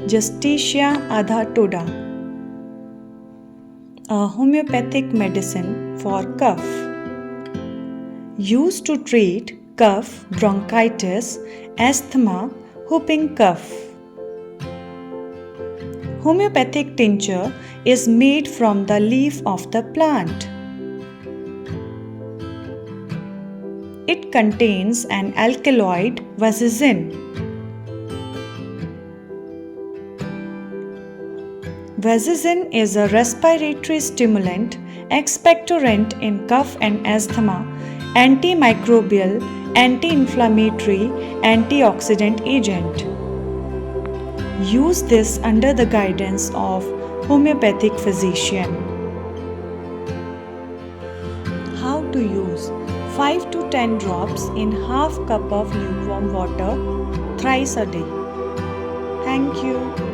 Justicia adhatoda, a homeopathic medicine for cough. Used to treat cough, bronchitis, asthma, whooping cough. Homeopathic tincture is made from the leaf of the plant. It contains an alkaloid vaccine. Vaccine is a respiratory stimulant, expectorant in cough and asthma, antimicrobial, anti-inflammatory, antioxidant agent. Use this under the guidance of homeopathic physician. How to use: 5 to 10 drops in half cup of lukewarm water thrice a day. Thank you.